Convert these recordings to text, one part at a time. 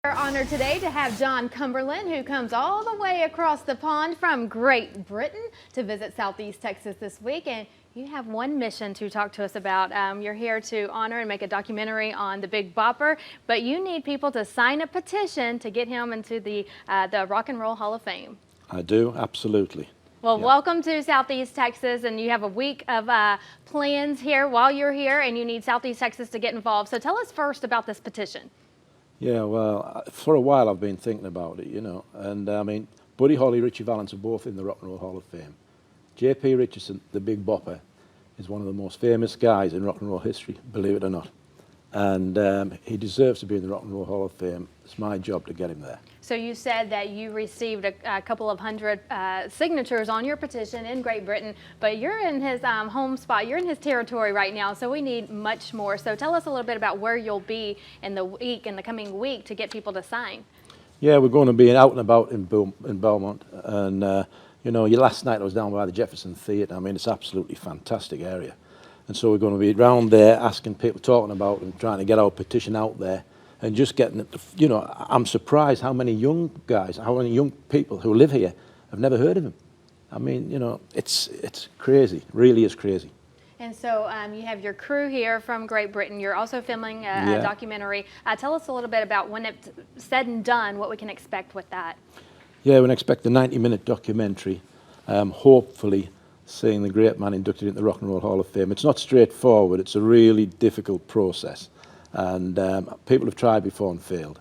We're honored today to have John Cumberland, who comes all the way across the pond from Great Britain to visit Southeast Texas this week. And you have one mission to talk to us about. You're here to honor and make a documentary on the Big Bopper, but you need people to sign a petition to get him into the Rock and Roll Hall of Fame. I do, absolutely. Well, welcome to Southeast Texas, and you have a week of plans here while you're here, and you need Southeast Texas to get involved. So tell us first about this petition. Yeah, well, for a while I've been thinking about it, you know, and I mean, Buddy Holly, Richie Valens are both in the Rock and Roll Hall of Fame. J.P. Richardson, the Big Bopper, is one of the most famous guys in rock and roll history, believe it or not. And he deserves to be in the Rock and Roll Hall of Fame. It's my job to get him there. So you said that you received a couple of hundred signatures on your petition in Great Britain, but you're in his home spot, you're in his territory right now, so we need much more. So tell us a little bit about where you'll be in the coming week to get people to sign. Yeah, we're going to be out and about in Belmont, and you know, last night I was down by the Jefferson Theatre. I mean, it's absolutely fantastic area. And so we're going to be around there asking people, talking about and trying to get our petition out there and just getting it, you know, I'm surprised how many young guys, how many young people who live here have never heard of him. I mean, you know, it's crazy, really is crazy. And so you have your crew here from Great Britain. You're also filming a documentary. Tell us a little bit about when it's said and done, what we can expect with that. Yeah, we can expect a 90-minute documentary, hopefully seeing the great man inducted into the Rock and Roll Hall of Fame. It's not straightforward, it's a really difficult process. And people have tried before and failed.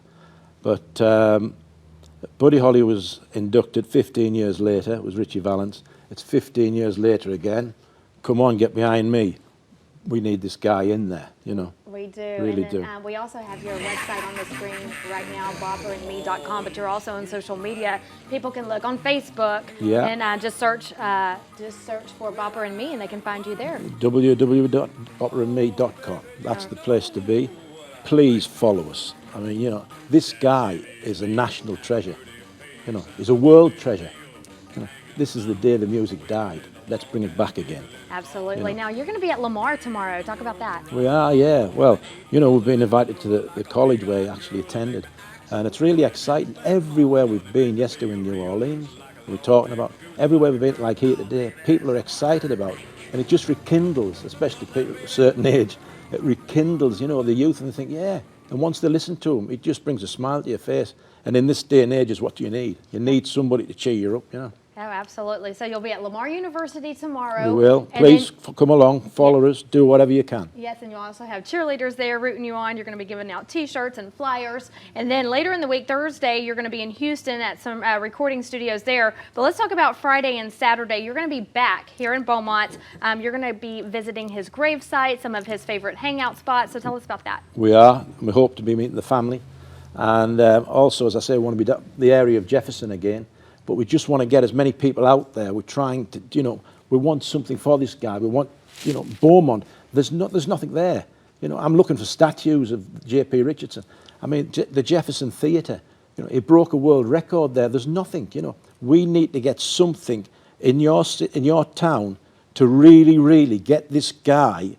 But Buddy Holly was inducted 15 years later, it was Richie Valens. It's 15 years later again. Come on, get behind me. We need this guy in there, you know. We do. Really and then, we also have your website on the screen right now, bopperandme.com, but you're also on social media. People can look on Facebook and just search for Bopper and Me, and they can find you there. www.bopperandme.com. That's the place to be. Please follow us. I mean, you know, this guy is a national treasure. You know, he's a world treasure. You know, this is the day the music died. Let's bring it back again. Absolutely. Now, you're going to be at Lamar tomorrow. Talk about that. We are, yeah. Well, you know, we've been invited to the college where he actually attended. And it's really exciting. Everywhere we've been, yesterday in New Orleans, we're talking about, everywhere we've been, like here today, people are excited about it. And it just rekindles, especially people at a certain age, it rekindles, you know, the youth, and they think, yeah. And once they listen to him, it just brings a smile to your face. And in this day and age is what do you need? You need somebody to cheer you up, you know. Oh, absolutely. So you'll be at Lamar University tomorrow. We will. Please come along, follow us, do whatever you can. Yes, and you'll also have cheerleaders there rooting you on. You're going to be giving out T-shirts and flyers. And then later in the week, Thursday, you're going to be in Houston at some recording studios there. But let's talk about Friday and Saturday. You're going to be back here in Beaumont. You're going to be visiting his gravesite, some of his favorite hangout spots. So tell us about that. We are. We hope to be meeting the family. And also, as I say, we want to be the area of Jefferson again. But we just want to get as many people out there. We're trying to, you know, we want something for this guy. We want, you know, Beaumont. There's nothing there. You know, I'm looking for statues of J.P. Richardson. I mean, the Jefferson Theatre. You know, he broke a world record there. There's nothing. You know, we need to get something in your town to really get this guy.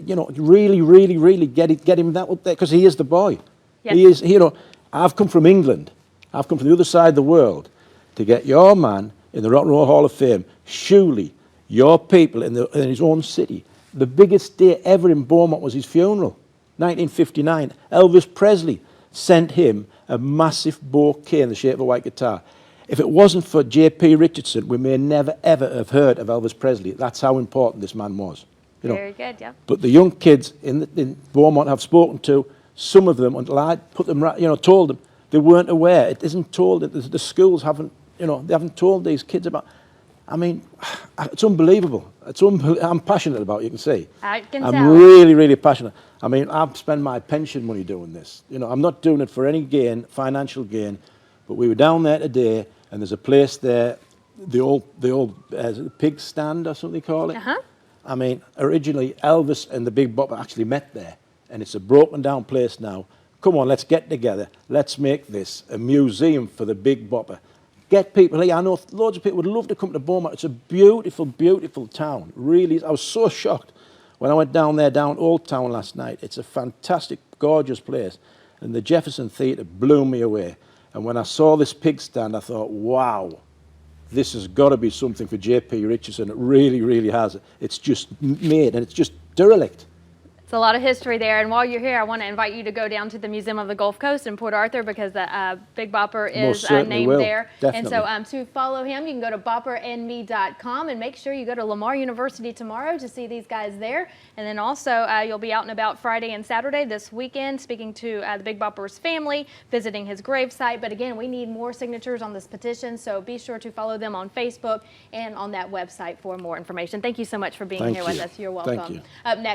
You know, really get him that up there, because he is the boy. Yes. He is. You know, I've come from England. I've come from the other side of the world to get your man in the Rock and Roll Hall of Fame. Surely your people in his own city. The biggest day ever in Beaumont was his funeral, 1959. Elvis Presley sent him a massive bouquet in the shape of a white guitar. If it wasn't for J.P. Richardson, we may never ever have heard of Elvis Presley. That's how important this man was. You know. Very good, yeah. But the young kids in Beaumont I've spoken to, some of them, until I put them right, you know, told them, they weren't aware. It isn't told. The schools haven't. You know, they haven't told these kids about. I mean, it's unbelievable. I'm passionate about it, you can see. I can tell. I'm really passionate. I mean, I've spent my pension money doing this. You know, I'm not doing it for any gain, financial gain. But we were down there today, and there's a place there, the old pig stand or something they call it. I mean, originally Elvis and the Big Bopper actually met there, and it's a broken down place now. Come on, let's get together. Let's make this a museum for the Big Bopper. Get people here. I know loads of people would love to come to Beaumont. It's a beautiful, beautiful town. Really, I was so shocked when I went down there, down Old Town last night. It's a fantastic, gorgeous place. And the Jefferson Theatre blew me away. And when I saw this pig stand, I thought, wow, this has got to be something for J.P. Richardson. It really, really has. It's just made, and it's just derelict. It's a lot of history there, and while you're here, I want to invite you to go down to the Museum of the Gulf Coast in Port Arthur because the Big Bopper is named will. there. Definitely. And so to follow him, you can go to bopperandme.com and make sure you go to Lamar University tomorrow to see these guys there. And then also you'll be out and about Friday and Saturday this weekend speaking to the Big Bopper's family, visiting his gravesite. But again, we need more signatures on this petition, so be sure to follow them on Facebook and on that website for more information. Thank you so much for being here with us. You're welcome. Thank you. Up next.